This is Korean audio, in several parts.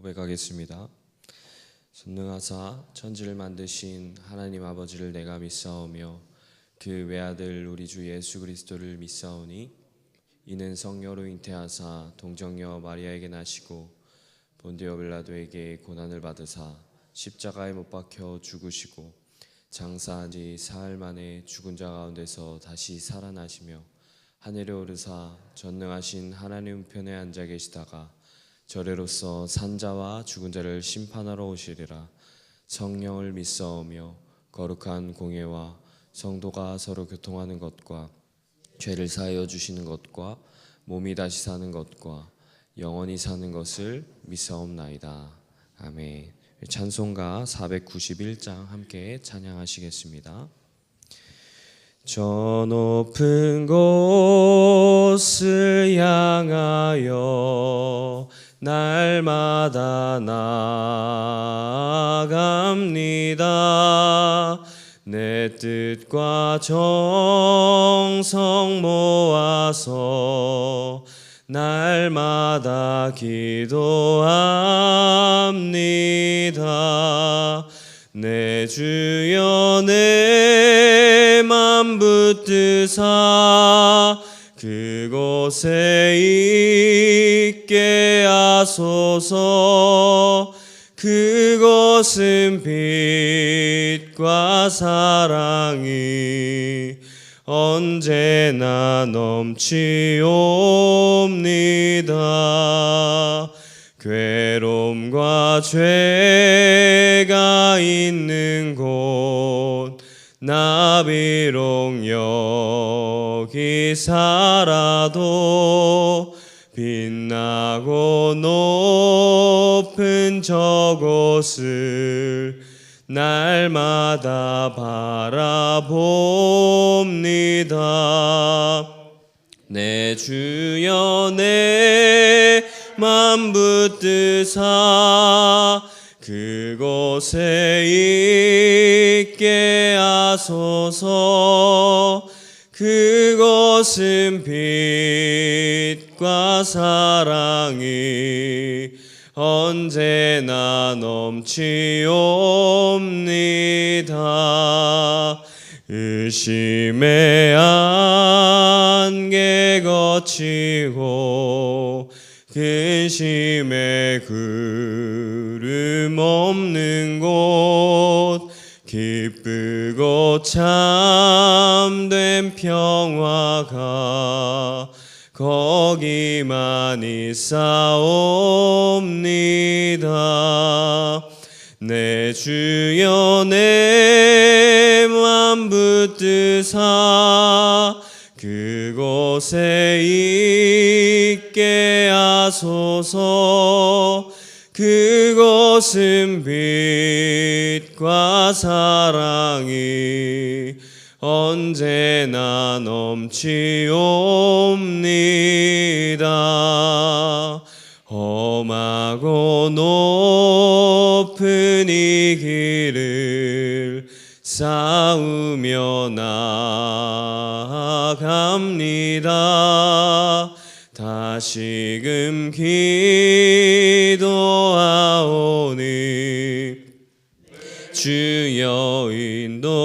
고백하겠습니다. 전능하사 천지를 만드신 하나님 아버지를 내가 믿사오며 그 외아들 우리 주 예수 그리스도를 믿사오니 이는 성녀로 잉태하사 동정녀 마리아에게 나시고 본디오 빌라도에게 고난을 받으사 십자가에 못 박혀 죽으시고 장사한 지 사흘 만에 죽은 자 가운데서 다시 살아나시며 하늘에 오르사 전능하신 하나님 우편에 앉아 계시다가 저래로서 산자와 죽은 자를 심판하러 오시리라. 성령을 믿사오며 거룩한 공예와 성도가 서로 교통하는 것과 죄를 사하여 주시는 것과 몸이 다시 사는 것과 영원히 사는 것을 믿사옵나이다. 아멘. 찬송가 491장 함께 찬양하시겠습니다. 저 높은 곳을 향하여 날마다 나아갑니다. 내 뜻과 정성 모아서 날마다 기도합니다. 내 주여 내 맘 붙드사 그곳에 있게 하소서. 그곳은 빛과 사랑이 언제나 넘치옵니다. 괴로움과 죄가 있는 곳 나 비록 여기 살아도 빛나고 높은 저곳을 날마다 바라봅니다. 내 주여 내 맘 붙드사 그곳에 있게 하소서. 그곳은 빛과 사랑이 언제나 넘치옵니다. 의심의 안개 거치고 근심의 구름 없는 곳 기쁘고 참된 평화가 거기만 있사옵니다. 내 주여 내 맘 붙드사 그곳에 있게 하소서. 그곳은 빛과 사랑이 언제나 넘치옵니다. 험하고 높은 이 길을 쌓으며 나아갑니다. 다시금 기도하오니 주여 인도하소서.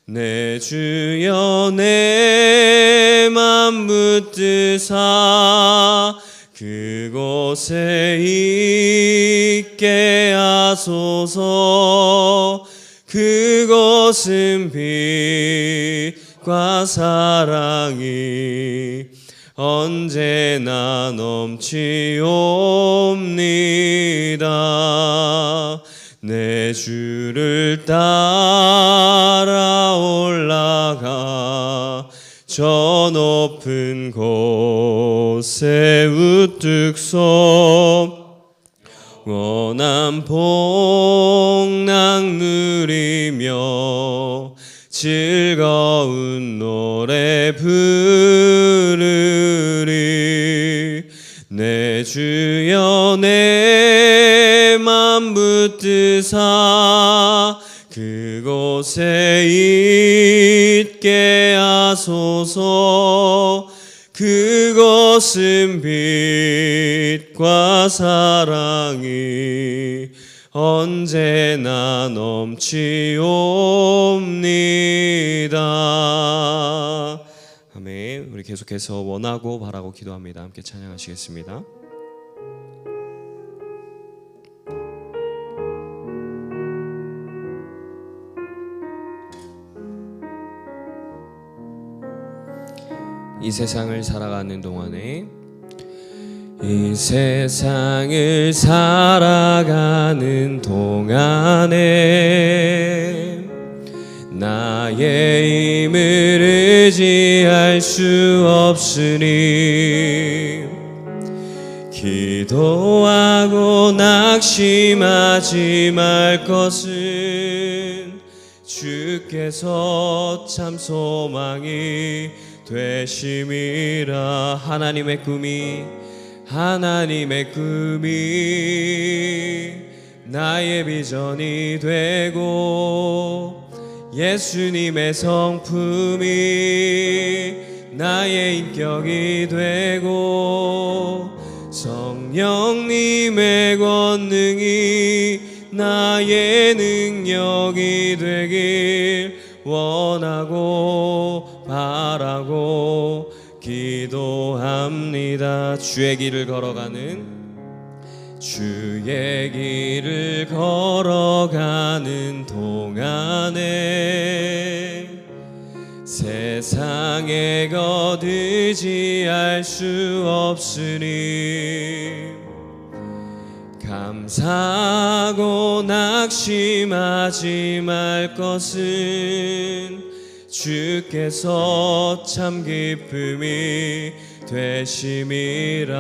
내 주여 내 맘 붙드사 그곳에 있게 하소서. 그곳은 빛과 사랑이 언제나 넘치옵니다. 내 주를 따라 올라가 저 높은 곳에 우뚝 서 원한 복락 누리며 즐거운 노래 부르리. 내 주여 내 맘 붙드사 그곳에 있게 하소서. 그곳 것은 빛과 사랑이 언제나 넘치옵니다. 아멘. 우리 계속해서 원하고 바라고 기도합니다. 함께 찬양하시겠습니다. 이 세상을 살아가는 동안에 이 세상을 살아가는 동안에 나의 힘을 의지할 수 없으니 기도하고 낙심하지 말 것은 주께서 참 소망이 되심이라. 하나님의 꿈이 나의 비전이 되고 예수님의 성품이 나의 인격이 되고 성령님의 권능이 나의 능력이 되길 원하고 바라고 기도합니다. 주의 길을 걸어가는 동안에 세상의 것 의지할 수 없으니 감사하고 낙심하지 말 것은 주께서 참 기쁨이 되심이라.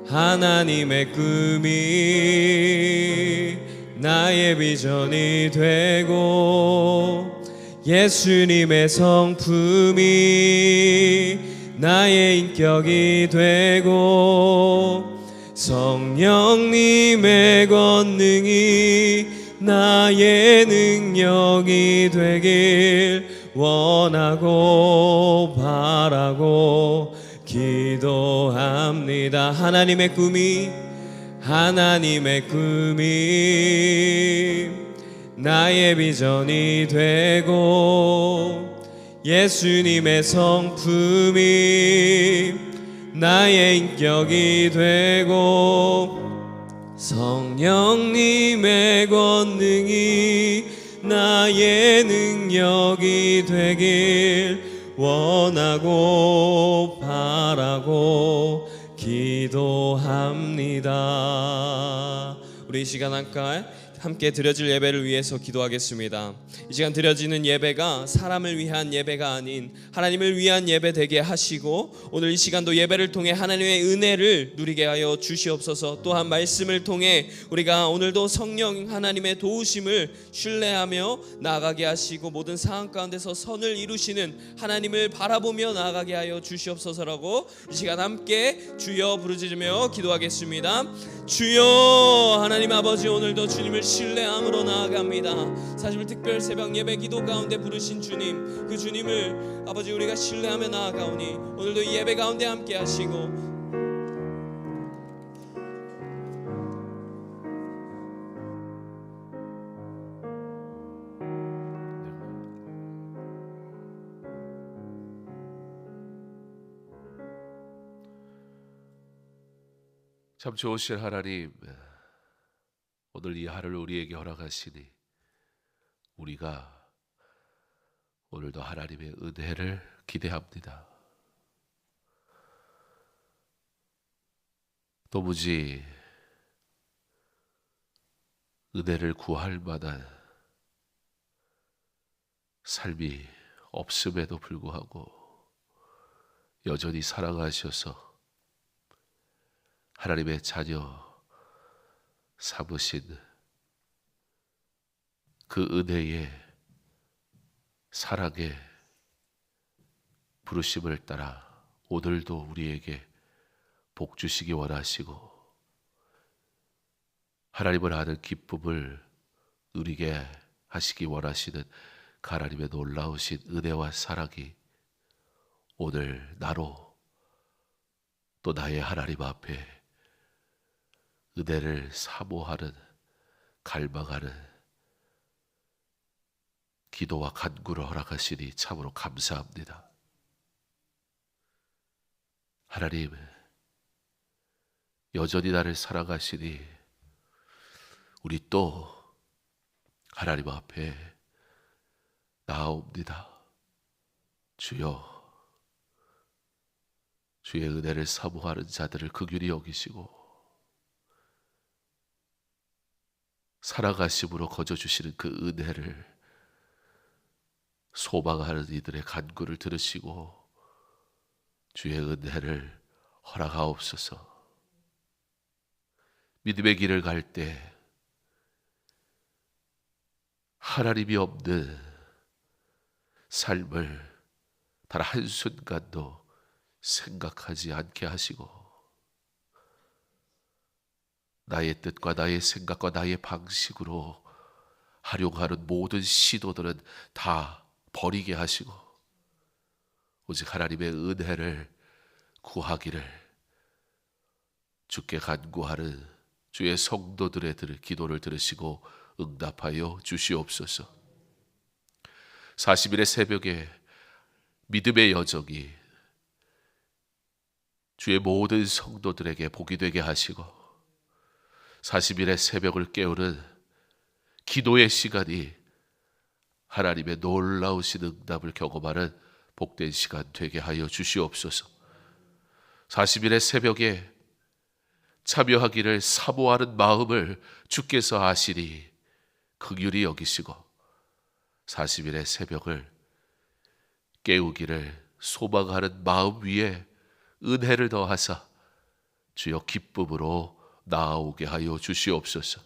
하나님의 꿈이 나의 비전이 되고 예수님의 성품이 나의 인격이 되고 성령님의 권능이 나의 능력이 되길 원하고 바라고 기도합니다. 하나님의 꿈이 나의 비전이 되고 예수님의 성품이 나의 인격이 되고 성령님의 권능이 나의 능력이 되길 원하고 바라고 기도합니다. 우리 이 시간 함께 드려질 예배를 위해서 기도하겠습니다. 이 시간 드려지는 예배가 사람을 위한 예배가 아닌 하나님을 위한 예배 되게 하시고 오늘 이 시간도 예배를 통해 하나님의 은혜를 누리게 하여 주시옵소서. 또한 말씀을 통해 우리가 오늘도 성령 하나님의 도우심을 신뢰하며 나아가게 하시고 모든 상황 가운데서 선을 이루시는 하나님을 바라보며 나아가게 하여 주시옵소서라고 이 시간 함께 주여 부르짖으며 기도하겠습니다. 주여 하나님 아버지, 오늘도 주님을 신뢰함으로 나아갑니다. 사실 특별 새벽 예배 기도 가운데 부르신 주님, 그 주님을 아버지 우리가 신뢰하며 나아가오니 오늘도 이 예배 가운데 함께 하시고 참 좋으신 하나님, 오늘 이 하루를 우리에게 허락하시니 우리가 오늘도 하나님의 은혜를 기대합니다. 도무지 은혜를 구할 만한 삶이 없음에도 불구하고 여전히 사랑하셔서 하나님의 자녀 삼으신 그 은혜의 사랑의 부르심을 따라 오늘도 우리에게 복 주시기 원하시고 하나님을 아는 기쁨을 누리게 하시기 원하시는 그 하나님의 놀라우신 은혜와 사랑이 오늘 나로 또 나의 하나님 앞에 은혜를 사모하는, 갈망하는 기도와 간구를 허락하시니 참으로 감사합니다. 하나님, 여전히 나를 사랑하시니 우리 또 하나님 앞에 나아옵니다. 주여, 주의 은혜를 사모하는 자들을 긍휼히 여기시고 살아가심으로 거저주시는 그 은혜를 소망하는 이들의 간구를 들으시고 주의 은혜를 허락하옵소서. 믿음의 길을 갈 때 하나님이 없는 삶을 단 한순간도 생각하지 않게 하시고 나의 뜻과 나의 생각과 나의 방식으로 하려고 하는 모든 시도들은 다 버리게 하시고 오직 하나님의 은혜를 구하기를 주께 간구하는 주의 성도들의 기도를 들으시고 응답하여 주시옵소서. 40일의 새벽에 믿음의 여정이 주의 모든 성도들에게 복이 되게 하시고 40일의 새벽을 깨우는 기도의 시간이 하나님의 놀라우신 응답을 경험하는 복된 시간 되게 하여 주시옵소서. 40일의 새벽에 참여하기를 사모하는 마음을 주께서 아시니 긍휼히 여기시고 40일의 새벽을 깨우기를 소망하는 마음 위에 은혜를 더하사 주여 기쁨으로 나아오게 하여 주시옵소서.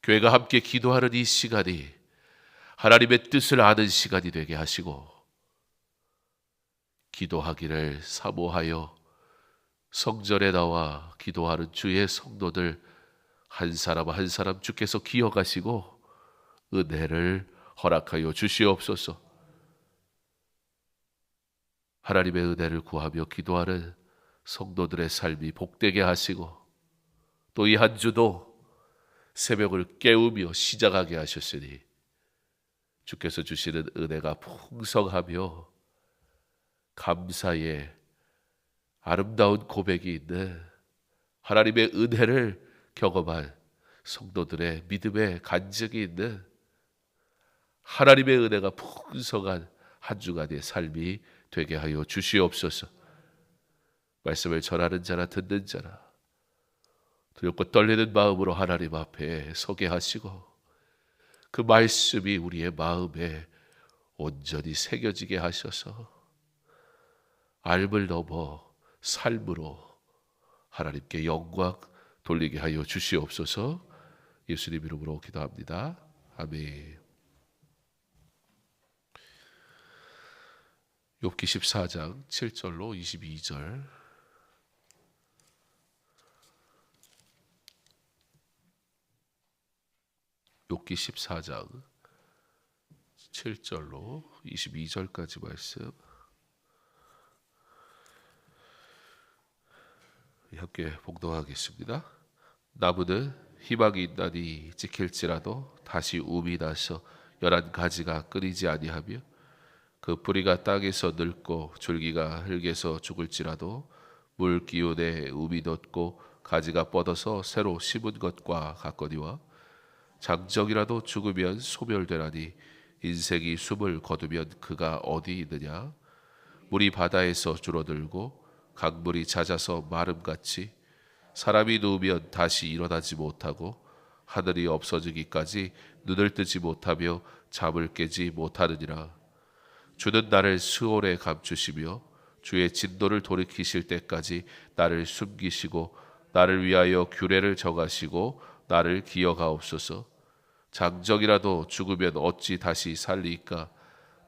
교회가 함께 기도하는 이 시간이 하나님의 뜻을 아는 시간이 되게 하시고 기도하기를 사모하여 성전에 나와 기도하는 주의 성도들 한 사람 한 사람 주께서 기억하시고 은혜를 허락하여 주시옵소서. 하나님의 은혜를 구하며 기도하는 성도들의 삶이 복되게 하시고 또 이 한 주도 새벽을 깨우며 시작하게 하셨으니 주께서 주시는 은혜가 풍성하며 감사의 아름다운 고백이 있는 하나님의 은혜를 경험한 성도들의 믿음의 간증이 있는 하나님의 은혜가 풍성한 한 주간의 삶이 되게 하여 주시옵소서. 말씀을 전하는 자나 듣는 자나 두렵고 떨리는 마음으로 하나님 앞에 서게 하시고 그 말씀이 우리의 마음에 온전히 새겨지게 하셔서 알을 넘어 삶으로 하나님께 영광 돌리게 하여 주시옵소서. 예수님 이름으로 기도합니다. 아멘. 욥기 14장 7절로 22절. 욥기 14장 7절로 22절까지 말씀 함께 봉독하겠습니다. 나무는 희망이 있나니 지킬지라도 다시 움이 나서 11가지가 끊이지 아니하며 그 뿌리가 땅에서 늙고 줄기가 흙에서 죽을지라도 물 기운에 움이 돋고 가지가 뻗어서 새로 심은 것과 같거니와 장정이라도 죽으면 소멸되나니 인생이 숨을 거두면 그가 어디 있느냐. 물이 바다에서 줄어들고 강물이 잦아서 마름같이 사람이 누우면 다시 일어나지 못하고 하늘이 없어지기까지 눈을 뜨지 못하며 잠을 깨지 못하느니라. 주는 나를 스올에 감추시며 주의 진노를 돌이키실 때까지 나를 숨기시고 나를 위하여 규례를 정하시고 나를 기억하옵소서. 장정이라도 죽으면 어찌 다시 살리까.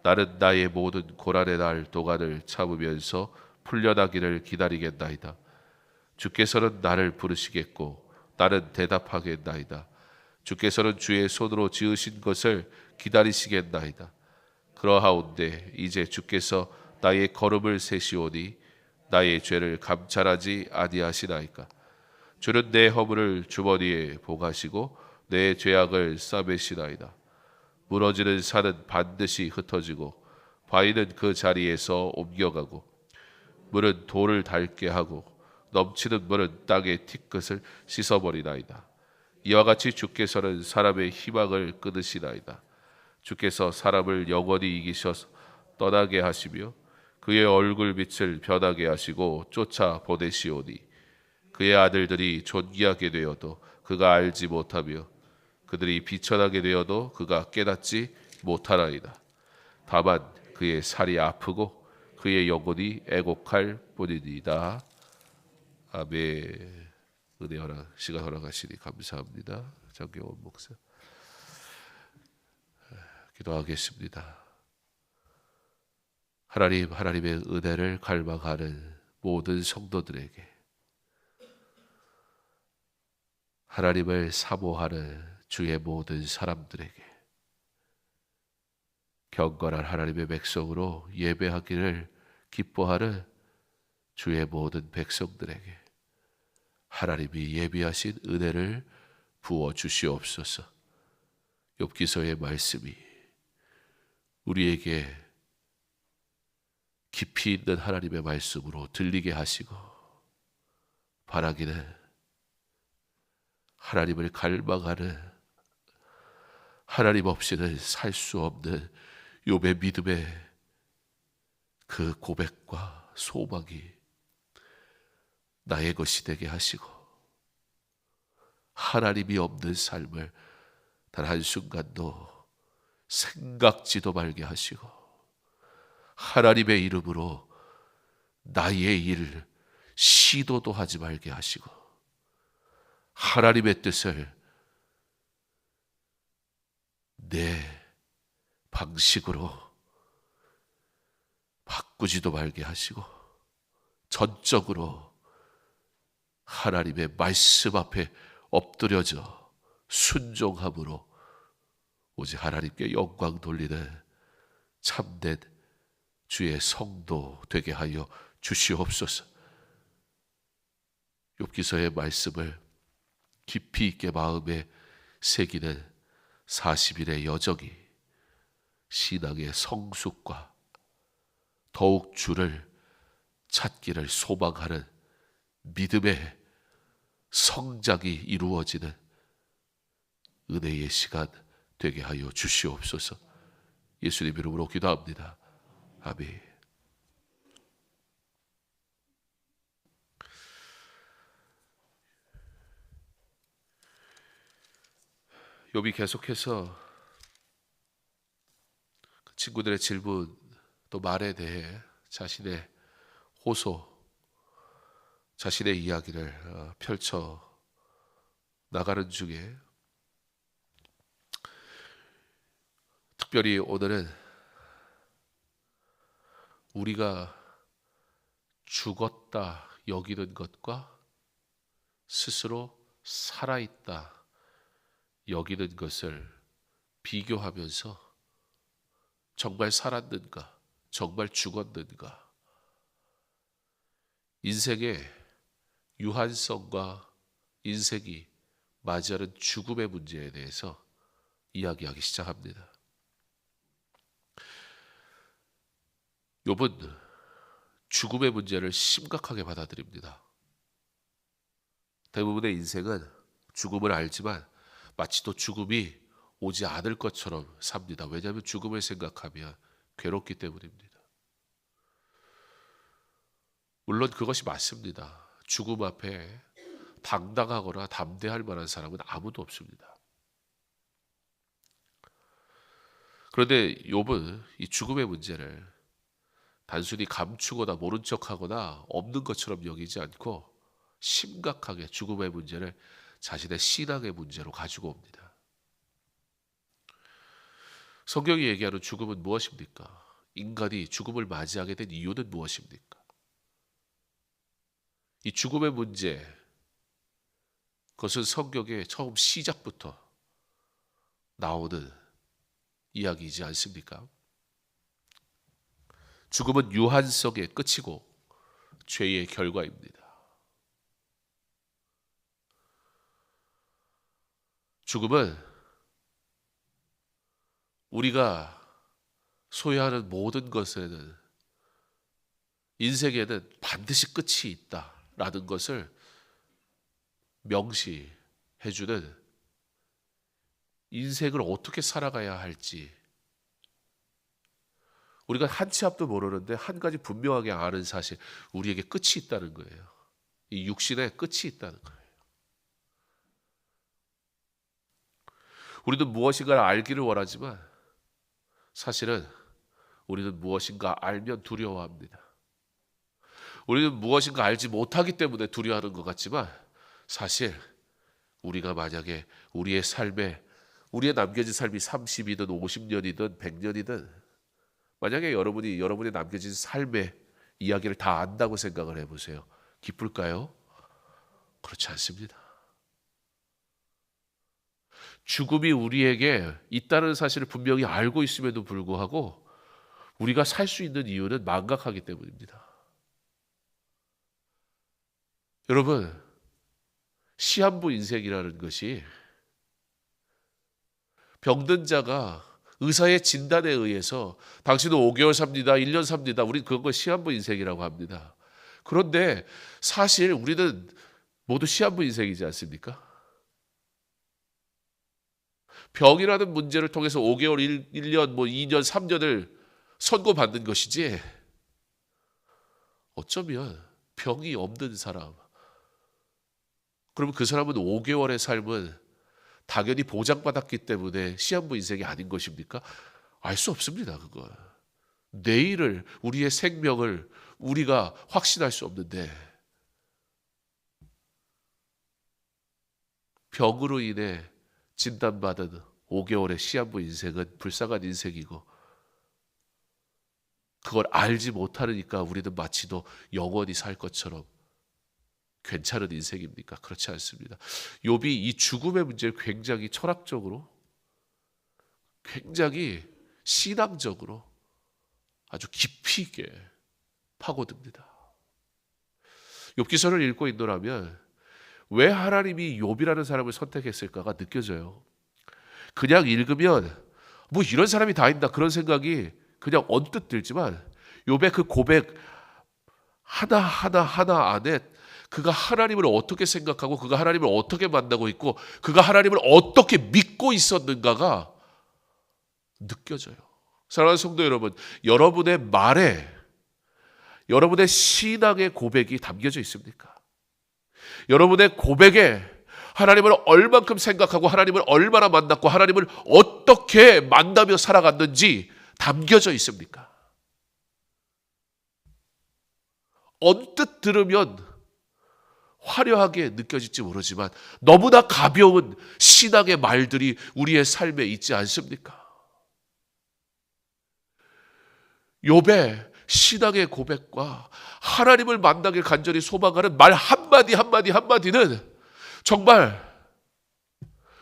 나는 나의 모든 고난의 날 동안을 참으면서 풀려나기를 기다리겠나이다. 주께서는 나를 부르시겠고 나는 대답하겠나이다. 주께서는 주의 손으로 지으신 것을 기다리시겠나이다. 그러하온데 이제 주께서 나의 걸음을 세시오니 나의 죄를 감찰하지 아니하시나이까. 주는 내 허물을 주머니에 보가시고 내 죄악을 싸매시나이다. 무너지는 산은 반드시 흩어지고 바위는 그 자리에서 옮겨가고 물은 돌을 닳게 하고 넘치는 물은 땅의 티끝을 씻어버리나이다. 이와 같이 주께서는 사람의 희망을 끊으시나이다. 주께서 사람을 영원히 이기셔서 떠나게 하시며 그의 얼굴 빛을 변하게 하시고 쫓아 보내시오니 그의 아들들이 존귀하게 되어도 그가 알지 못하며 그들이 비천하게 되어도 그가 깨닫지 못하나이다. 다만 그의 살이 아프고 그의 영혼이 애곡할 뿐이니이다. 아멘. 은혜 허락 시간 허락하시니 감사합니다. 장경원 목사. 기도하겠습니다. 하나님의 은혜를 갈망하는 모든 성도들에게, 하나님을 사모하는 주의 모든 사람들에게, 경건한 하나님의 백성으로 예배하기를 기뻐하는 주의 모든 백성들에게 하나님이 예비하신 은혜를 부어 주시옵소서. 욥기서의 말씀이 우리에게 깊이 있는 하나님의 말씀으로 들리게 하시고, 바라기는 하나님을 갈망하는, 하나님 없이는 살 수 없는 욥의 믿음의 그 고백과 소망이 나의 것이 되게 하시고, 하나님이 없는 삶을 단 한순간도 생각지도 말게 하시고, 하나님의 이름으로 나의 일을 시도도 하지 말게 하시고, 하나님의 뜻을 내 방식으로 바꾸지도 말게 하시고, 전적으로 하나님의 말씀 앞에 엎드려져 순종함으로 오직 하나님께 영광 돌리는 참된 주의 성도 되게 하여 주시옵소서. 욥기서의 말씀을 깊이 있게 마음에 새기는 40일의 여정이 신앙의 성숙과 더욱 주를 찾기를 소망하는 믿음의 성장이 이루어지는 은혜의 시간 되게 하여 주시옵소서. 예수님 이름으로 기도합니다. 아멘. 욥이 계속해서 친구들의 질문 또 말에 대해 자신의 호소, 자신의 이야기를 펼쳐 나가는 중에 특별히 오늘은 우리가 죽었다 여기는 것과 스스로 살아있다 여기는 것을 비교하면서 정말 살았는가, 정말 죽었는가, 인생의 유한성과 인생이 맞이하는 죽음의 문제에 대해서 이야기하기 시작합니다. 욥은 죽음의 문제를 심각하게 받아들입니다. 대부분의 인생은 죽음을 알지만 마치 또 죽음이 오지 않을 것처럼 삽니다. 왜냐하면 죽음을 생각하면 괴롭기 때문입니다. 물론 그것이 맞습니다. 죽음 앞에 당당하거나 담대할 만한 사람은 아무도 없습니다. 그런데 욥은 이 죽음의 문제를 단순히 감추거나 모른 척하거나 없는 것처럼 여기지 않고 심각하게 죽음의 문제를 자신의 신앙의 문제로 가지고 옵니다. 성경이 얘기하는 죽음은 무엇입니까? 인간이 죽음을 맞이하게 된 이유는 무엇입니까? 이 죽음의 문제, 그것은 성경의 처음 시작부터 나오는 이야기이지 않습니까? 죽음은 유한성의 끝이고 죄의 결과입니다. 죽음은 우리가 소유하는 모든 것에는, 인생에는 반드시 끝이 있다라는 것을 명시해주는, 인생을 어떻게 살아가야 할지 우리가 한 치 앞도 모르는데 한 가지 분명하게 아는 사실, 우리에게 끝이 있다는 거예요. 이 육신에 끝이 있다는 거예요. 우리는 무엇인가를 알기를 원하지만 사실은 우리는 무엇인가 알면 두려워합니다. 우리는 무엇인가 알지 못하기 때문에 두려워하는 것 같지만, 사실 우리가 만약에 우리의 삶에, 우리의 남겨진 삶이 30이든 50년이든 100년이든, 만약에 여러분의 남겨진 삶의 이야기를 다 안다고 생각을 해보세요. 기쁠까요? 그렇지 않습니다. 죽음이 우리에게 있다는 사실을 분명히 알고 있음에도 불구하고 우리가 살 수 있는 이유는 망각하기 때문입니다. 여러분, 시한부 인생이라는 것이, 병든 자가 의사의 진단에 의해서 당신은 5개월 삽니다, 1년 삽니다, 우리 그건 시한부 인생이라고 합니다. 그런데 사실 우리는 모두 시한부 인생이지 않습니까? 병이라는 문제를 통해서 5개월, 1년, 2년, 3년을 선고받는 것이지, 어쩌면 병이 없는 사람, 그러면 그 사람은 5개월의 삶은 당연히 보장받았기 때문에 시한부 인생이 아닌 것입니까? 알 수 없습니다. 그거. 내일을, 우리의 생명을 우리가 확신할 수 없는데, 병으로 인해 진단받은 5개월의 시한부 인생은 불쌍한 인생이고, 그걸 알지 못하니까 우리는 마치도 영원히 살 것처럼 괜찮은 인생입니까? 그렇지 않습니다. 욥이 이 죽음의 문제를 굉장히 철학적으로, 굉장히 신앙적으로 아주 깊이 있게 파고듭니다. 욥기서를 읽고 있노라면 왜 하나님이 욥이라는 사람을 선택했을까가 느껴져요. 그냥 읽으면 뭐 이런 사람이 다 있나, 그런 생각이 그냥 언뜻 들지만, 욥의 그 고백 하나 안에 그가 하나님을 어떻게 생각하고, 그가 하나님을 어떻게 만나고 있고, 그가 하나님을 어떻게 믿고 있었는가가 느껴져요. 사랑하는 성도 여러분, 여러분의 말에 여러분의 신앙의 고백이 담겨져 있습니까? 여러분의 고백에 하나님을 얼만큼 생각하고, 하나님을 얼마나 만났고, 하나님을 어떻게 만나며 살아갔는지 담겨져 있습니까? 언뜻 들으면 화려하게 느껴질지 모르지만 너무나 가벼운 신앙의 말들이 우리의 삶에 있지 않습니까? 욥의 신앙의 고백과 하나님을 만나길 간절히 소망하는 말 한마디는 정말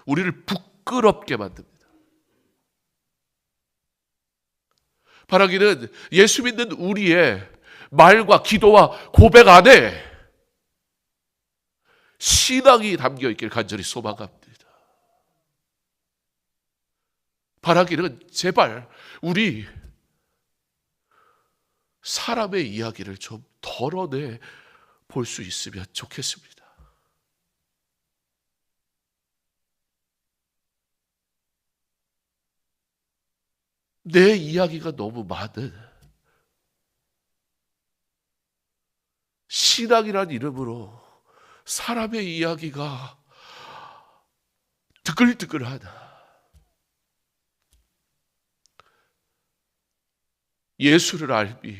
우리를 부끄럽게 만듭니다. 바라기는 예수 믿는 우리의 말과 기도와 고백 안에 신앙이 담겨 있길 간절히 소망합니다. 바라기는 제발 우리 사람의 이야기를 좀 덜어내 볼 수 있으면 좋겠습니다. 내 이야기가 너무 많은, 신앙이란 이름으로 사람의 이야기가 뜨글뜨글하다. 예수를 알미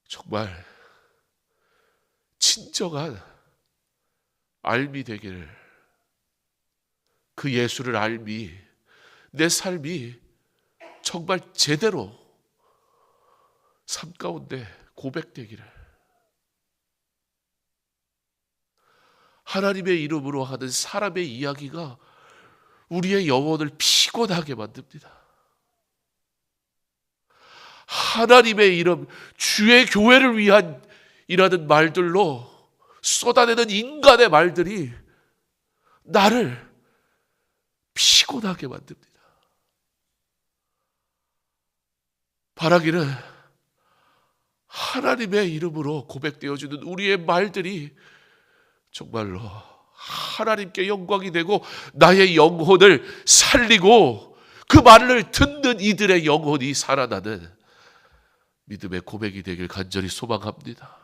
정말 진정한 알미 되기를, 그 예수를 알미 내 삶이 정말 제대로 삶 가운데 고백되기를, 하나님의 이름으로 하는 사람의 이야기가 우리의 영혼을 피곤하게 만듭니다. 하나님의 이름, 주의 교회를 위한 이라는 말들로 쏟아내는 인간의 말들이 나를 피곤하게 만듭니다. 바라기는 하나님의 이름으로 고백되어지는 우리의 말들이 정말로 하나님께 영광이 되고 나의 영혼을 살리고 그 말을 듣는 이들의 영혼이 살아나는 믿음의 고백이 되길 간절히 소망합니다.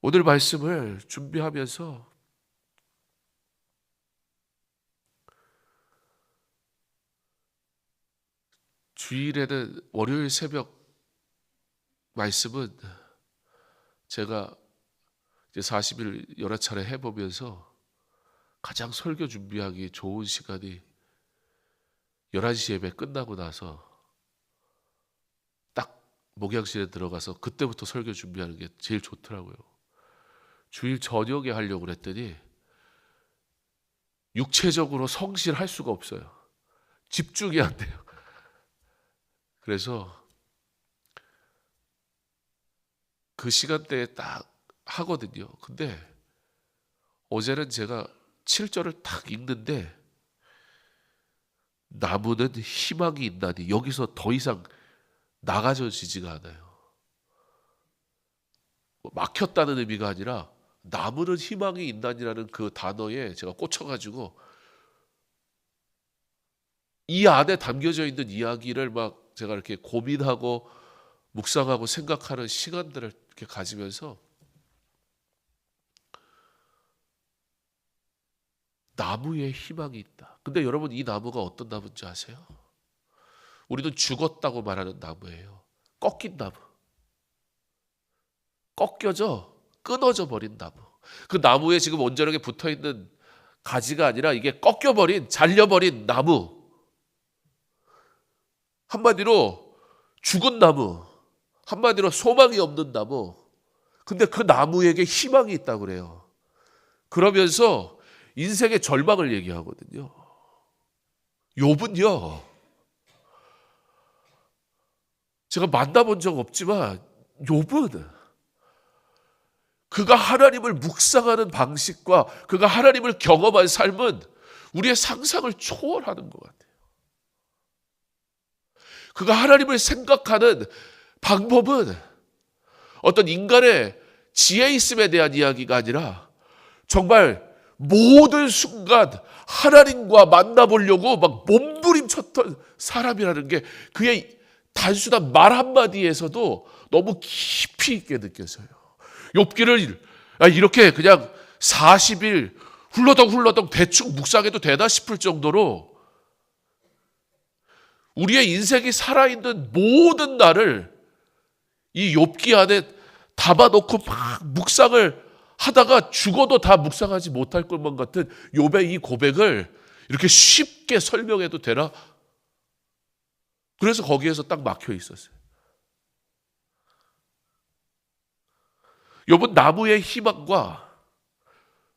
오늘 말씀을 준비하면서 주일에는 월요일 새벽 말씀은 제가 이제 40일 여러 차례 해보면서 가장 설교 준비하기 좋은 시간이 11시 예배 끝나고 나서 딱 목양실에 들어가서 그때부터 설교 준비하는 게 제일 좋더라고요. 주일 저녁에 하려고 그랬더니 육체적으로 성실할 수가 없어요. 집중이 안 돼요. 그래서 그 시간대에 딱 하거든요. 근데 어제는 제가 7절을 딱 읽는데 나무는 희망이 있나니 여기서 더 이상 나가져지지가 않아요. 막혔다는 의미가 아니라 나무는 희망이 있나니라는 그 단어에 제가 꽂혀가지고 이 안에 담겨져 있는 이야기를 막 제가 이렇게 고민하고 묵상하고 생각하는 시간들을 이렇게 가지면서 나무에 희망이 있다. 근데 여러분 이 나무가 어떤 나무인지 아세요? 우리는 죽었다고 말하는 나무예요. 꺾인 나무. 꺾여져 끊어져 버린 나무. 그 나무에 지금 온전하게 붙어있는 가지가 아니라 이게 꺾여버린 잘려버린 나무. 한마디로 죽은 나무, 한마디로 소망이 없는 나무. 근데 그 나무에게 희망이 있다고 그래요. 그러면서 인생의 절망을 얘기하거든요. 욥은요, 제가 만나본 적 없지만 욥은 그가 하나님을 묵상하는 방식과 그가 하나님을 경험한 삶은 우리의 상상을 초월하는 것 같아요. 그가 하나님을 생각하는 방법은 어떤 인간의 지혜 있음에 대한 이야기가 아니라 정말 모든 순간 하나님과 만나보려고 막 몸부림쳤던 사람이라는 게 그의 단순한 말 한마디에서도 너무 깊이 있게 느껴져요. 욥기를 이렇게 그냥 40일 훌러덩 대충 묵상해도 되나 싶을 정도로 우리의 인생이 살아있는 모든 날을 이 욥기 안에 담아놓고 막 묵상을 하다가 죽어도 다 묵상하지 못할 것만 같은 욥의 이 고백을 이렇게 쉽게 설명해도 되나? 그래서 거기에서 딱 막혀 있었어요. 욥은 나무의 희망과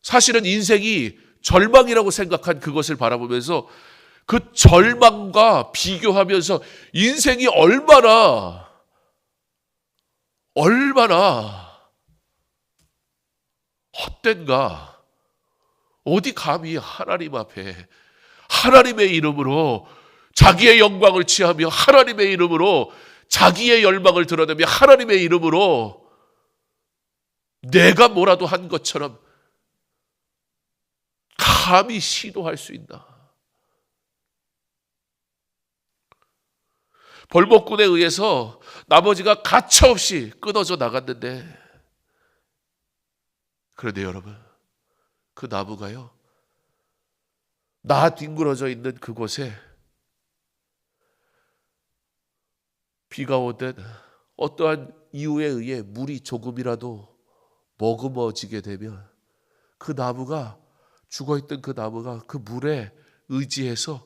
사실은 인생이 절망이라고 생각한 그것을 바라보면서 그 절망과 비교하면서 인생이 얼마나 헛된가. 어디 감히 하나님 앞에 하나님의 이름으로 자기의 영광을 취하며 하나님의 이름으로 자기의 열망을 드러내며 하나님의 이름으로 내가 뭐라도 한 것처럼 감히 시도할 수 있나. 벌목꾼에 의해서 나머지가 가차없이 끊어져 나갔는데, 그런데 여러분, 그 나무가요, 나 뒹굴어져 있는 그곳에 비가 오든 어떠한 이유에 의해 물이 조금이라도 머금어지게 되면 그 나무가, 죽어있던 그 나무가 그 물에 의지해서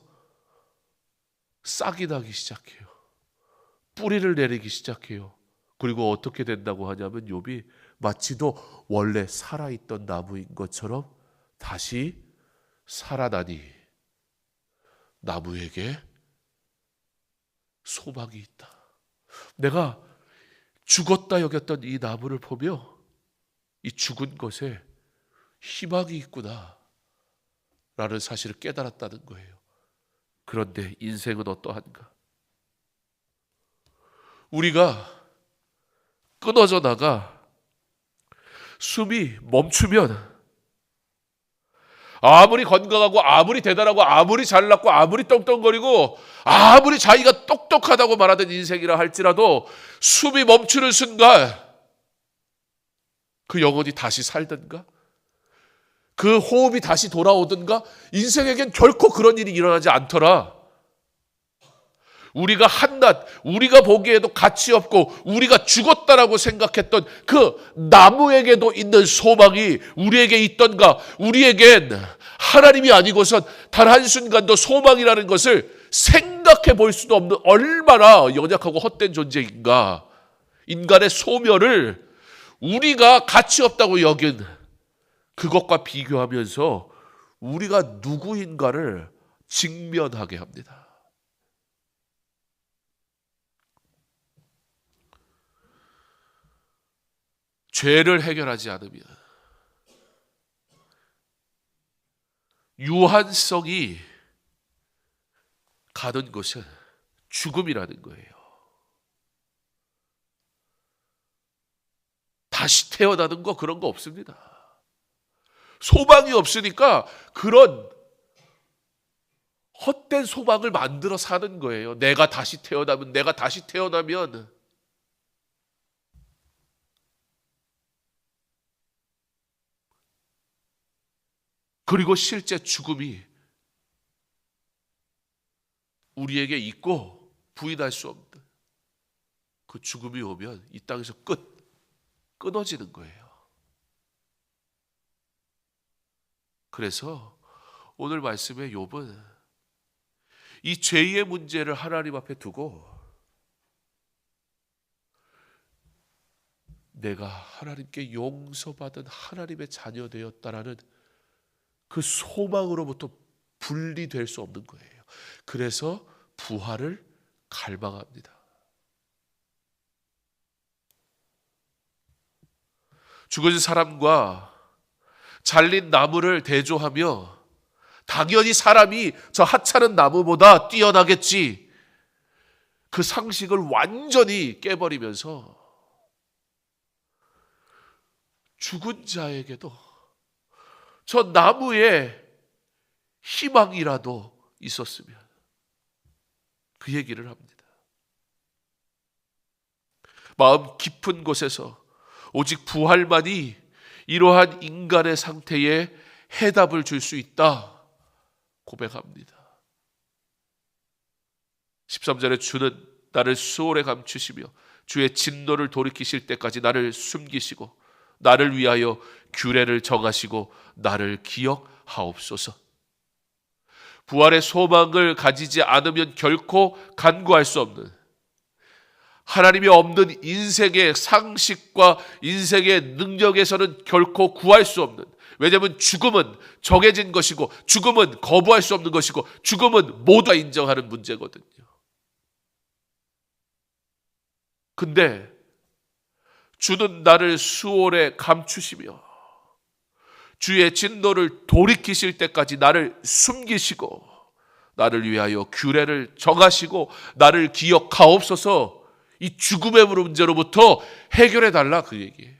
싹이 나기 시작해요. 뿌리를 내리기 시작해요. 그리고 어떻게 된다고 하냐면 욥이 마치도 원래 살아있던 나무인 것처럼 다시 살아나니 나무에게 소망이 있다. 내가 죽었다 여겼던 이 나무를 보며 이 죽은 것에 희망이 있구나 라는 사실을 깨달았다는 거예요. 그런데 인생은 어떠한가? 우리가 끊어져 나가 숨이 멈추면 아무리 건강하고 아무리 대단하고 아무리 잘났고 아무리 떵떵거리고 아무리 자기가 똑똑하다고 말하던 인생이라 할지라도 숨이 멈추는 순간 그 영혼이 다시 살든가 그 호흡이 다시 돌아오든가 인생에겐 결코 그런 일이 일어나지 않더라. 우리가 한낱 우리가 보기에도 가치 없고 우리가 죽었다라고 생각했던 그 나무에게도 있는 소망이 우리에게 있던가. 우리에겐 하나님이 아니고선 단 한순간도 소망이라는 것을 생각해 볼 수도 없는 얼마나 연약하고 헛된 존재인가. 인간의 소멸을 우리가 가치 없다고 여긴 그것과 비교하면서 우리가 누구인가를 직면하게 합니다. 죄를 해결하지 않으면 유한성이 가는 것은 죽음이라는 거예요. 다시 태어나는 거 그런 거 없습니다. 소망이 없으니까 그런 헛된 소망을 만들어 사는 거예요. 내가 다시 태어나면 그리고 실제 죽음이 우리에게 있고 부인할 수 없는 그 죽음이 오면 이 땅에서 끊어지는 거예요. 그래서 오늘 말씀의 욥은 이 죄의 문제를 하나님 앞에 두고 내가 하나님께 용서받은 하나님의 자녀 되었다라는 그 소망으로부터 분리될 수 없는 거예요. 그래서 부활을 갈망합니다. 죽은 사람과 잘린 나무를 대조하며 당연히 사람이 저 하찮은 나무보다 뛰어나겠지. 그 상식을 완전히 깨버리면서 죽은 자에게도 저 나무에 희망이라도 있었으면 그 얘기를 합니다. 마음 깊은 곳에서 오직 부활만이 이러한 인간의 상태에 해답을 줄 수 있다 고백합니다. 13절에 주는 나를 수월에 감추시며 주의 진노를 돌이키실 때까지 나를 숨기시고 나를 위하여 규례를 정하시고 나를 기억하옵소서. 부활의 소망을 가지지 않으면 결코 간구할 수 없는 하나님이 없는 인생의 상식과 인생의 능력에서는 결코 구할 수 없는, 왜냐하면 죽음은 정해진 것이고 죽음은 거부할 수 없는 것이고 죽음은 모두가 인정하는 문제거든요. 근데 주는 나를 수월에 감추시며 주의 진노를 돌이키실 때까지 나를 숨기시고 나를 위하여 규례를 정하시고 나를 기억하옵소서. 이 죽음의 문제로부터 해결해 달라 그 얘기예요.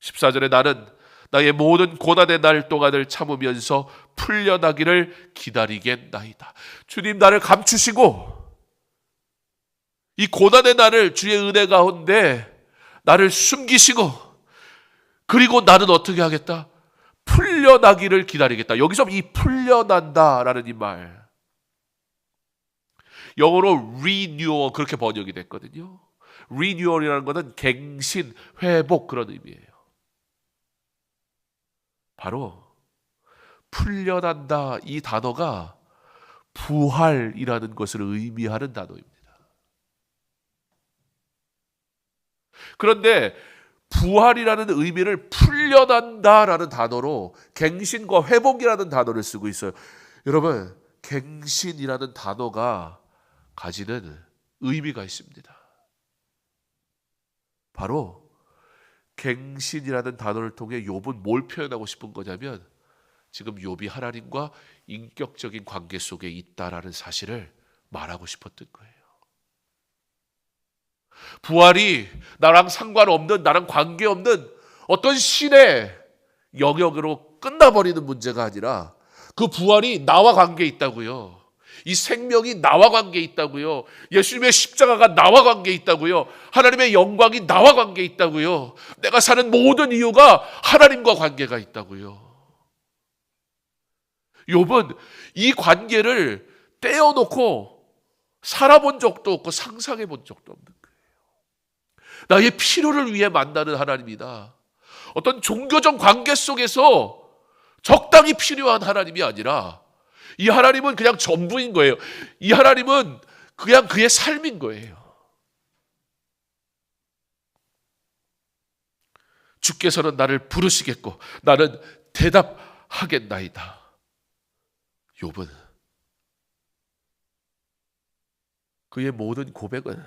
14절에 나는 나의 모든 고난의 날 동안을 참으면서 풀려나기를 기다리겠나이다. 주님 나를 감추시고 이 고난의 날을 주의 은혜 가운데 나를 숨기시고 그리고 나는 어떻게 하겠다? 풀려나기를 기다리겠다. 여기서 이 풀려난다라는 이 말, 영어로 renewal 그렇게 번역이 됐거든요. renewal이라는 것은 갱신, 회복 그런 의미예요. 바로 풀려난다 이 단어가 부활이라는 것을 의미하는 단어입니다. 그런데 부활이라는 의미를 풀려난다라는 단어로 갱신과 회복이라는 단어를 쓰고 있어요. 여러분, 갱신이라는 단어가 가지는 의미가 있습니다. 바로 갱신이라는 단어를 통해 욥은 뭘 표현하고 싶은 거냐면 지금 욥이 하나님과 인격적인 관계 속에 있다라는 사실을 말하고 싶었던 거예요. 부활이 나랑 상관없는, 나랑 관계없는 어떤 신의 영역으로 끝나버리는 문제가 아니라 그 부활이 나와 관계 있다고요. 이 생명이 나와 관계 있다고요. 예수님의 십자가가 나와 관계 있다고요. 하나님의 영광이 나와 관계 있다고요. 내가 사는 모든 이유가 하나님과 관계가 있다고요. 욥은 이 관계를 떼어놓고 살아본 적도 없고 상상해 본 적도 없는 거예요. 나의 필요를 위해 만나는 하나님이다. 어떤 종교적 관계 속에서 적당히 필요한 하나님이 아니라 이 하나님은 그냥 전부인 거예요. 이 하나님은 그냥 그의 삶인 거예요. 주께서는 나를 부르시겠고 나는 대답하겠나이다. 욥은 그의 모든 고백은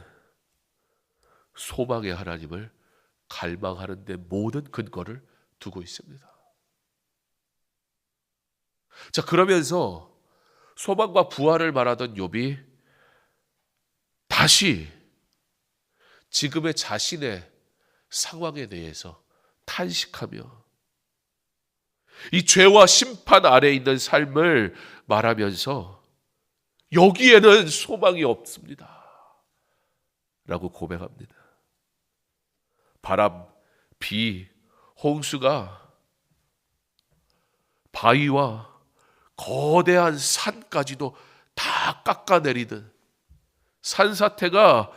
소망의 하나님을 갈망하는 데 모든 근거를 두고 있습니다. 자, 그러면서 소망과 부활을 말하던 욥이 다시 지금의 자신의 상황에 대해서 탄식하며 이 죄와 심판 아래에 있는 삶을 말하면서 여기에는 소망이 없습니다 라고 고백합니다. 바람, 비, 홍수가 바위와 거대한 산까지도 다 깎아내리듯 산사태가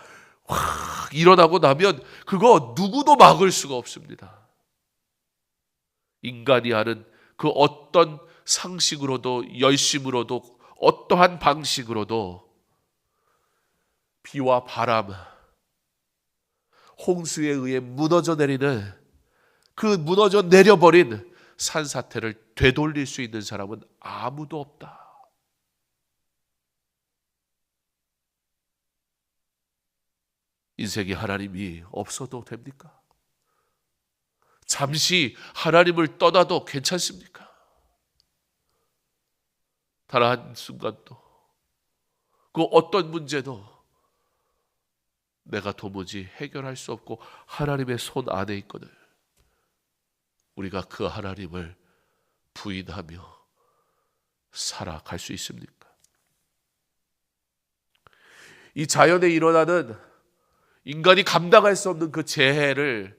확 일어나고 나면 그거 누구도 막을 수가 없습니다. 인간이 하는 그 어떤 상식으로도 열심으로도 어떠한 방식으로도 비와 바람, 홍수에 의해 무너져 내리는 그 무너져 내려버린 산사태를 되돌릴 수 있는 사람은 아무도 없다. 인생에 하나님이 없어도 됩니까? 잠시 하나님을 떠나도 괜찮습니까? 단 한순간도 그 어떤 문제도 내가 도무지 해결할 수 없고 하나님의 손 안에 있거든 우리가 그 하나님을 부인하며 살아갈 수 있습니까? 이 자연에 일어나는 인간이 감당할 수 없는 그 재해를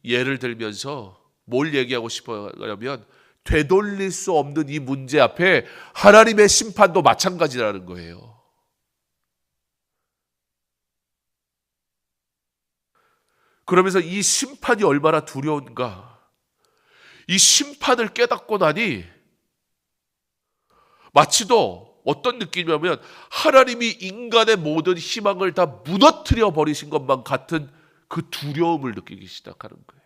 예를 들면서 뭘 얘기하고 싶어하냐면 되돌릴 수 없는 이 문제 앞에 하나님의 심판도 마찬가지라는 거예요. 그러면서 이 심판이 얼마나 두려운가. 이 심판을 깨닫고 나니 마치도 어떤 느낌이냐면 하나님이 인간의 모든 희망을 다 무너뜨려 버리신 것만 같은 그 두려움을 느끼기 시작하는 거예요.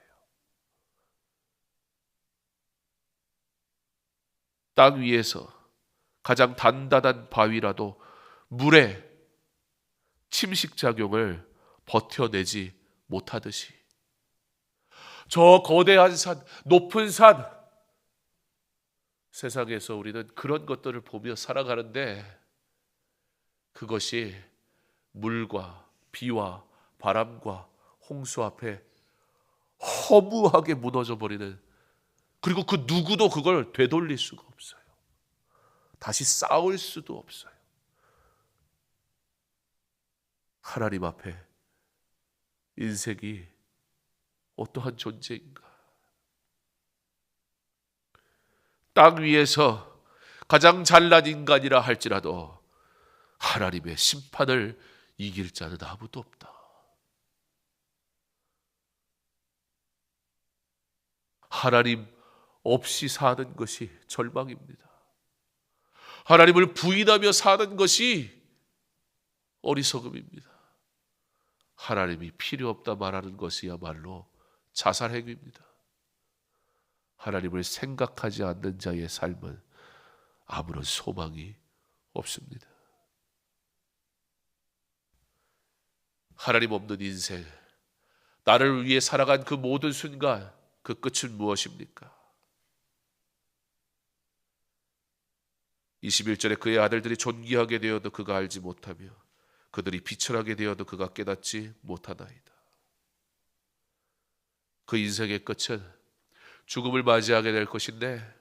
땅 위에서 가장 단단한 바위라도 물의 침식작용을 버텨내지 못하듯이 저 거대한 산, 높은 산 세상에서 우리는 그런 것들을 보며 살아가는데 그것이 물과 비와 바람과 홍수 앞에 허무하게 무너져 버리는 그리고 그 누구도 그걸 되돌릴 수가 없어요. 다시 싸울 수도 없어요. 하나님 앞에 인생이 어떠한 존재인가? 땅 위에서 가장 잘난 인간이라 할지라도 하나님의 심판을 이길 자는 아무도 없다. 하나님 없이 사는 것이 절망입니다. 하나님을 부인하며 사는 것이 어리석음입니다. 하나님이 필요 없다 말하는 것이야말로 자살 행위입니다. 하나님을 생각하지 않는 자의 삶은 아무런 소망이 없습니다. 하나님 없는 인생, 나를 위해 살아간 그 모든 순간, 그 끝은 무엇입니까? 21절에 그의 아들들이 존귀하게 되어도 그가 알지 못하며 그들이 비천하게 되어도 그가 깨닫지 못하나이다. 그 인생의 끝은 죽음을 맞이하게 될 것인데,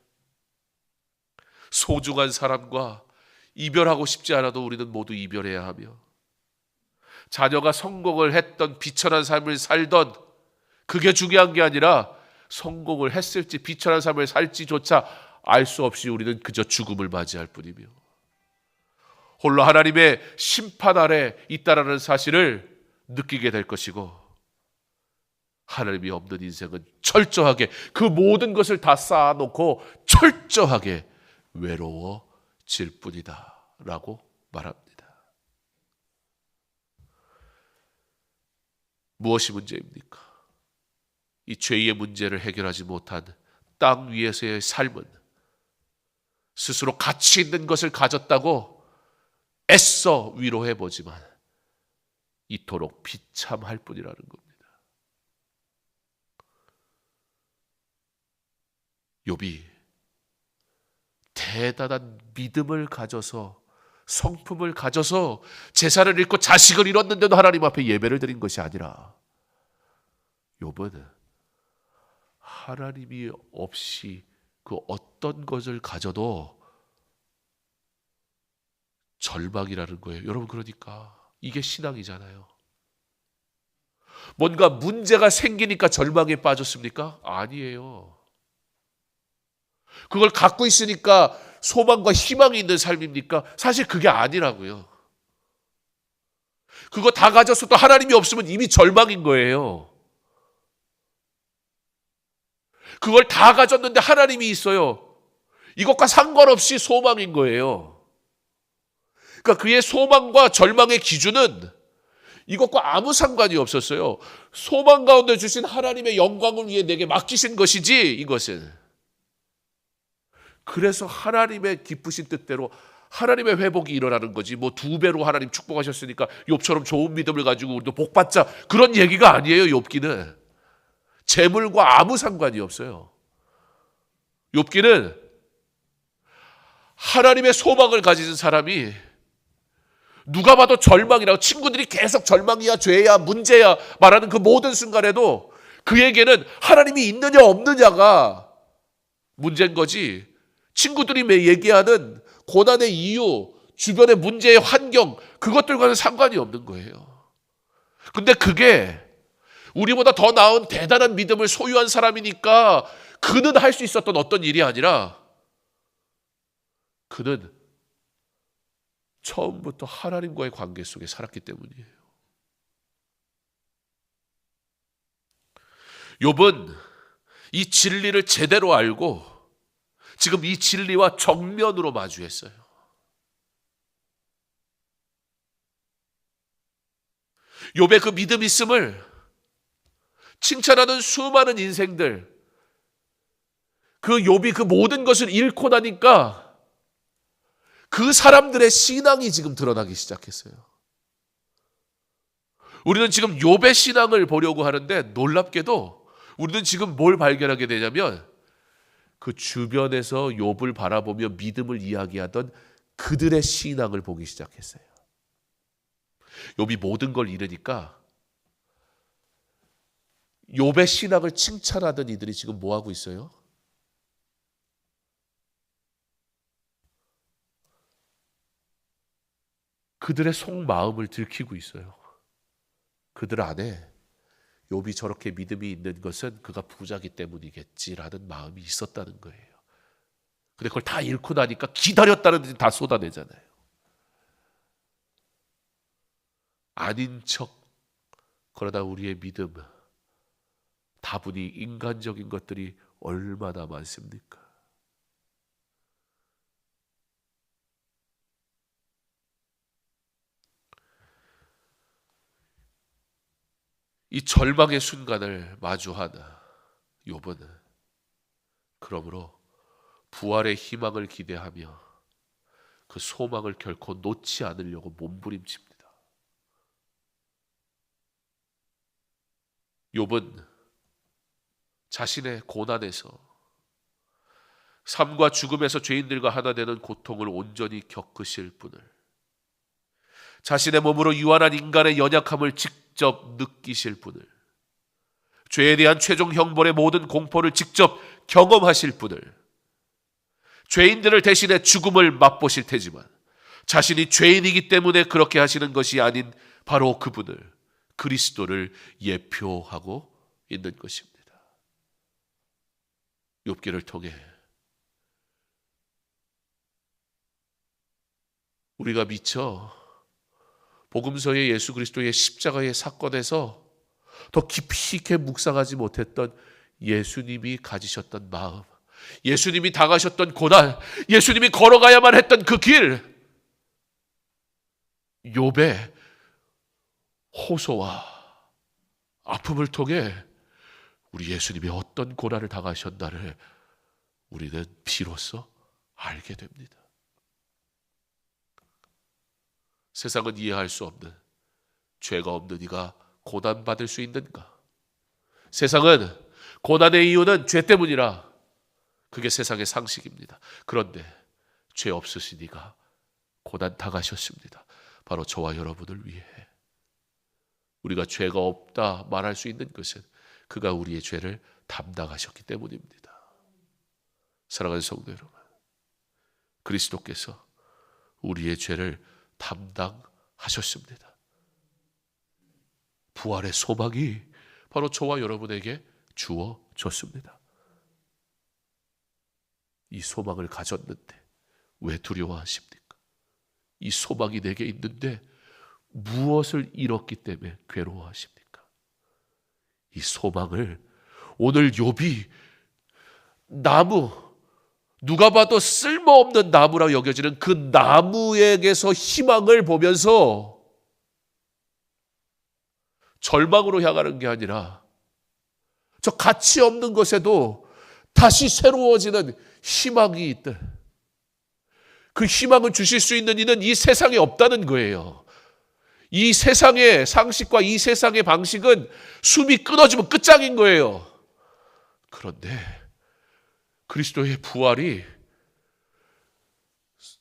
소중한 사람과 이별하고 싶지 않아도 우리는 모두 이별해야 하며, 자녀가 성공을 했던 비천한 삶을 살던, 그게 중요한 게 아니라 성공을 했을지 비천한 삶을 살지조차 알 수 없이 우리는 그저 죽음을 맞이할 뿐이며, 홀로 하나님의 심판 아래 있다라는 사실을 느끼게 될 것이고, 하나님이 없는 인생은 철저하게 그 모든 것을 다 쌓아놓고 철저하게 외로워질 뿐이다 라고 말합니다. 무엇이 문제입니까? 이 죄의 문제를 해결하지 못한 땅 위에서의 삶은 스스로 가치 있는 것을 가졌다고 애써 위로해보지만 이토록 비참할 뿐이라는 겁니다. 욥이 대단한 믿음을 가져서, 성품을 가져서 재산을 잃고 자식을 잃었는데도 하나님 앞에 예배를 드린 것이 아니라, 욥은 하나님이 없이 그 어떤 것을 가져도 절망이라는 거예요. 여러분, 그러니까 이게 신앙이잖아요. 뭔가 문제가 생기니까 절망에 빠졌습니까? 아니에요. 그걸 갖고 있으니까 소망과 희망이 있는 삶입니까? 사실 그게 아니라고요. 그거 다 가졌어도 하나님이 없으면 이미 절망인 거예요. 그걸 다 가졌는데 하나님이 있어요. 이것과 상관없이 소망인 거예요. 그러니까 그의 소망과 절망의 기준은 이것과 아무 상관이 없었어요. 소망 가운데 주신 하나님의 영광을 위해 내게 맡기신 것이지, 이것은. 그래서 하나님의 기쁘신 뜻대로 하나님의 회복이 일어나는 거지, 뭐 2배로 하나님 축복하셨으니까 욥처럼 좋은 믿음을 가지고 우리도 복받자, 그런 얘기가 아니에요. 욥기는 재물과 아무 상관이 없어요. 욥기는 하나님의 소망을 가진 사람이, 누가 봐도 절망이라고, 친구들이 계속 절망이야, 죄야, 문제야 말하는 그 모든 순간에도 그에게는 하나님이 있느냐 없느냐가 문제인 거지, 친구들이 매 얘기하는 고난의 이유, 주변의 문제의 환경, 그것들과는 상관이 없는 거예요. 근데 그게 우리보다 더 나은 대단한 믿음을 소유한 사람이니까 그는 할 수 있었던 어떤 일이 아니라, 그는 처음부터 하나님과의 관계 속에 살았기 때문이에요. 욥은 이 진리를 제대로 알고 지금 이 진리와 정면으로 마주했어요. 욥의 그 믿음 있음을 칭찬하는 수많은 인생들, 그 욥이 그 모든 것을 잃고 나니까 그 사람들의 신앙이 지금 드러나기 시작했어요. 우리는 지금 욥의 신앙을 보려고 하는데, 놀랍게도 우리는 지금 뭘 발견하게 되냐면, 그 주변에서 욥을 바라보며 믿음을 이야기하던 그들의 신앙을 보기 시작했어요. 욥이 모든 걸 잃으니까 욥의 신앙을 칭찬하던 이들이 지금 뭐 하고 있어요? 그들의 속마음을 들키고 있어요. 그들 안에 욥이 저렇게 믿음이 있는 것은 그가 부자기 때문이겠지라는 마음이 있었다는 거예요. 근데 그걸 다 잃고 나니까 기다렸다는 듯이 다 쏟아내잖아요. 아닌 척, 그러다 우리의 믿음, 다분히 인간적인 것들이 얼마나 많습니까? 이 절망의 순간을 마주한 욥은 그러므로 부활의 희망을 기대하며 그 소망을 결코 놓지 않으려고 몸부림칩니다. 욥은 자신의 고난에서, 삶과 죽음에서 죄인들과 하나 되는 고통을 온전히 겪으실 분을, 자신의 몸으로 유한한 인간의 연약함을 직접 느끼실 분을, 죄에 대한 최종 형벌의 모든 공포를 직접 경험하실 분을, 죄인들을 대신해 죽음을 맛보실 테지만 자신이 죄인이기 때문에 그렇게 하시는 것이 아닌 바로 그분을, 그리스도를 예표하고 있는 것입니다. 욥기를 통해 우리가 미처 복음서의 예수 그리스도의 십자가의 사건에서 더 깊이 있게 묵상하지 못했던 예수님이 가지셨던 마음, 예수님이 당하셨던 고난, 예수님이 걸어가야만 했던 그 길, 욥의 호소와 아픔을 통해 우리 예수님이 어떤 고난을 당하셨나를 우리는 비로소 알게 됩니다. 세상은 이해할 수 없는, 죄가 없는 이가 고난받을 수 있는가? 세상은 고난의 이유는 죄 때문이라, 그게 세상의 상식입니다. 그런데 죄 없으신 이가 고난 당하셨습니다. 바로 저와 여러분을 위해. 우리가 죄가 없다 말할 수 있는 것은 그가 우리의 죄를 담당하셨기 때문입니다. 사랑하는 성도 여러분, 그리스도께서 우리의 죄를 담당하셨습니다. 부활의 소망이 바로 저와 여러분에게 주어졌습니다. 이 소망을 가졌는데 왜 두려워하십니까? 이 소망이 내게 있는데 무엇을 잃었기 때문에 괴로워하십니까? 이 소망을 오늘 욥이 나무, 누가 봐도 쓸모없는 나무라 여겨지는 그 나무에게서 희망을 보면서 절망으로 향하는 게 아니라 저 가치 없는 것에도 다시 새로워지는 희망이 있다. 그 희망을 주실 수 있는 이는 이 세상에 없다는 거예요. 이 세상의 상식과 이 세상의 방식은 숨이 끊어지면 끝장인 거예요. 그런데 그리스도의 부활이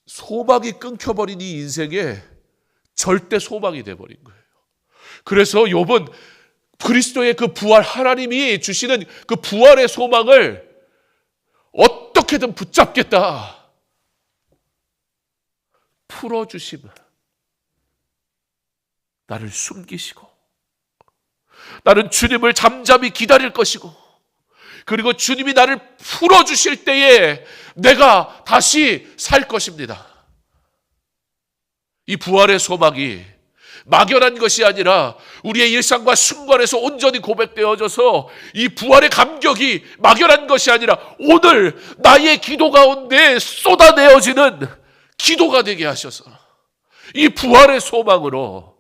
소망이 끊겨버린 이 인생에 절대 소망이 돼버린 거예요. 그래서 욥은 그리스도의 그 부활, 하나님이 주시는 그 부활의 소망을 어떻게든 붙잡겠다. 풀어주시면 나를 숨기시고 나는 주님을 잠잠히 기다릴 것이고, 그리고 주님이 나를 풀어주실 때에 내가 다시 살 것입니다. 이 부활의 소망이 막연한 것이 아니라 우리의 일상과 순간에서 온전히 고백되어져서 이 부활의 감격이 막연한 것이 아니라 오늘 나의 기도 가운데 쏟아내어지는 기도가 되게 하셔서 이 부활의 소망으로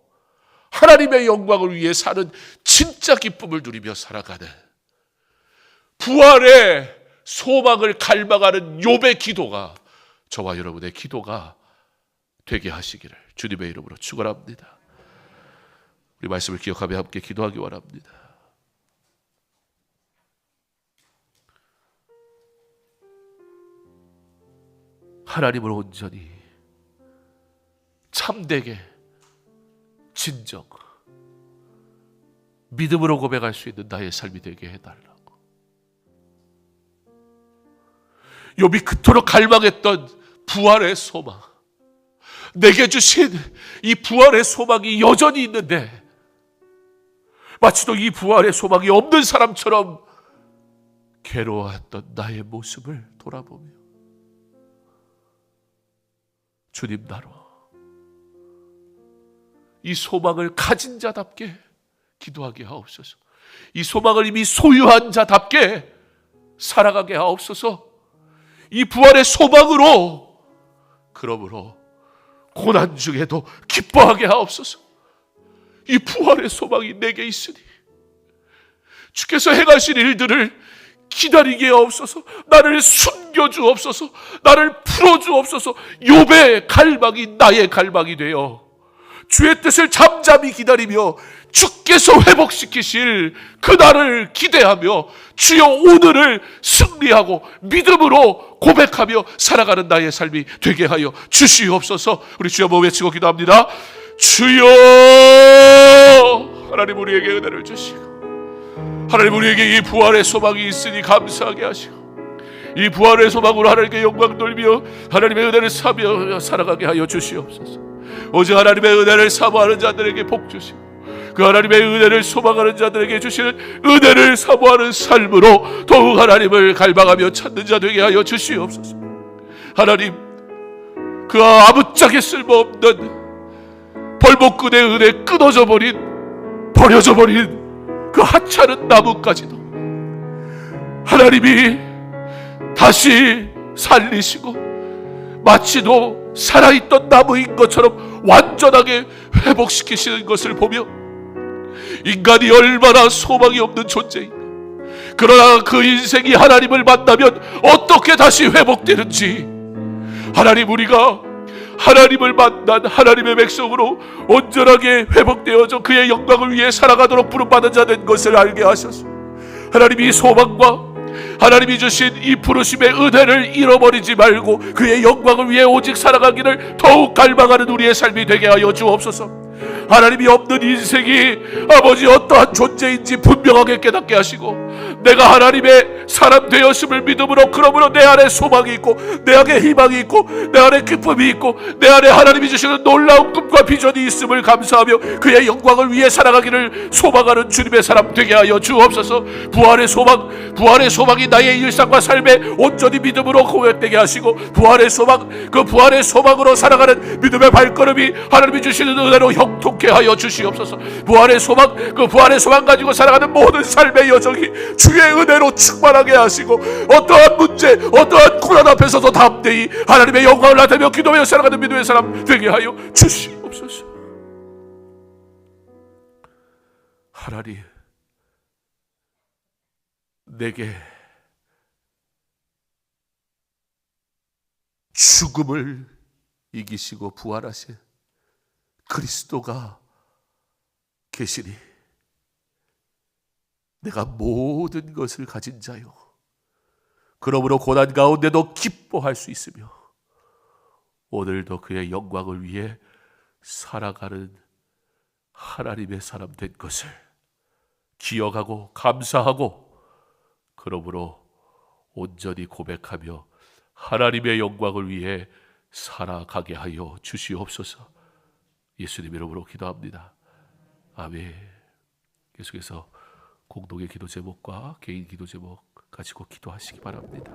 하나님의 영광을 위해 사는 진짜 기쁨을 누리며 살아가는, 부활의 소망을 갈망하는 욥의 기도가 저와 여러분의 기도가 되게 하시기를 주님의 이름으로 축원합니다. 우리 말씀을 기억하며 함께 기도하기 원합니다. 하나님을 온전히 참되게 진정 믿음으로 고백할 수 있는 나의 삶이 되게 해달라고. 욥이 그토록 갈망했던 부활의 소망, 내게 주신 이 부활의 소망이 여전히 있는데 마치도 이 부활의 소망이 없는 사람처럼 괴로워했던 나의 모습을 돌아보며 주님, 나로 이 소망을 가진 자답게 기도하게 하옵소서. 이 소망을 이미 소유한 자답게 살아가게 하옵소서. 이 부활의 소망으로, 그러므로 고난 중에도 기뻐하게 하옵소서. 이 부활의 소망이 내게 있으니 주께서 행하실 일들을 기다리게 하옵소서. 나를 숨 숨겨주옵소서. 나를 풀어주옵소서. 욥의 갈망이 나의 갈망이 되어 주의 뜻을 잠잠히 기다리며 주께서 회복시키실 그날을 기대하며 주여 오늘을 승리하고 믿음으로 고백하며 살아가는 나의 삶이 되게 하여 주시옵소서. 우리 주여 한번 외치고 기도합니다. 주여, 하나님 우리에게 은혜를 주시고 하나님 우리에게 이 부활의 소망이 있으니 감사하게 하시고 이 부활의 소망으로 하나님께 영광 돌며 하나님의 은혜를 사며 살아가게 하여 주시옵소서. 오직 하나님의 은혜를 사모하는 자들에게 복 주시고 그 하나님의 은혜를 소망하는 자들에게 주시는 은혜를 사모하는 삶으로 더욱 하나님을 갈망하며 찾는 자 되게 하여 주시옵소서. 하나님, 그 아무짝에 쓸모없는 벌목근의 은혜 끊어져 버린, 버려져 버린 그 하찮은 나무까지도 하나님이 다시 살리시고 마치도 살아있던 나무인 것처럼 완전하게 회복시키시는 것을 보며 인간이 얼마나 소망이 없는 존재인가, 그러나 그 인생이 하나님을 만나면 어떻게 다시 회복되는지, 하나님 우리가 하나님을 만난 하나님의 백성으로 온전하게 회복되어져 그의 영광을 위해 살아가도록 부름받은 자 된 것을 알게 하셔서 하나님이 소망과 하나님이 주신 이 부르심의 은혜를 잃어버리지 말고 그의 영광을 위해 오직 살아가기를 더욱 갈망하는 우리의 삶이 되게 하여 주옵소서. 하나님이 없는 인생이 아버지 어떠한 존재인지 분명하게 깨닫게 하시고 내가 하나님의 사람 되었음을 믿음으로, 그러므로 내 안에 소망이 있고 내 안에 희망이 있고 내 안에 기쁨이 있고 내 안에 하나님이 주시는 놀라운 꿈과 비전이 있음을 감사하며 그의 영광을 위해 살아가기를 소망하는 주님의 사람 되게 하여 주옵소서. 부활의 소망이 나의 일상과 삶에 온전히 믿음으로 고백되게 하시고 부활의 소망, 그 부활의 소망으로 살아가는 믿음의 발걸음이 하나님이 주시는 은혜로 형통케 하여 주시옵소서. 부활의 소망, 그 부활의 소망 가지고 살아가는 모든 삶의 여정이 주의 은혜로 충만하게 하시고 어떠한 문제, 어떠한 고난 앞에서도 담대히 하나님의 영광을 나타내며 기도하며 살아가는 믿음의 사람 되게 하여 주시옵소서. 하나님, 내게 죽음을 이기시고 부활하신 그리스도가 계시니 내가 모든 것을 가진 자요, 그러므로 고난 가운데도 기뻐할 수 있으며 오늘도 그의 영광을 위해 살아가는 하나님의 사람 된 것을 기억하고 감사하고 그러므로 온전히 고백하며 하나님의 영광을 위해 살아가게 하여 주시옵소서. 예수님 이름으로 기도합니다. 아멘. 계속해서 공동의 기도 제목과 개인 기도 제목 가지고 기도하시기 바랍니다.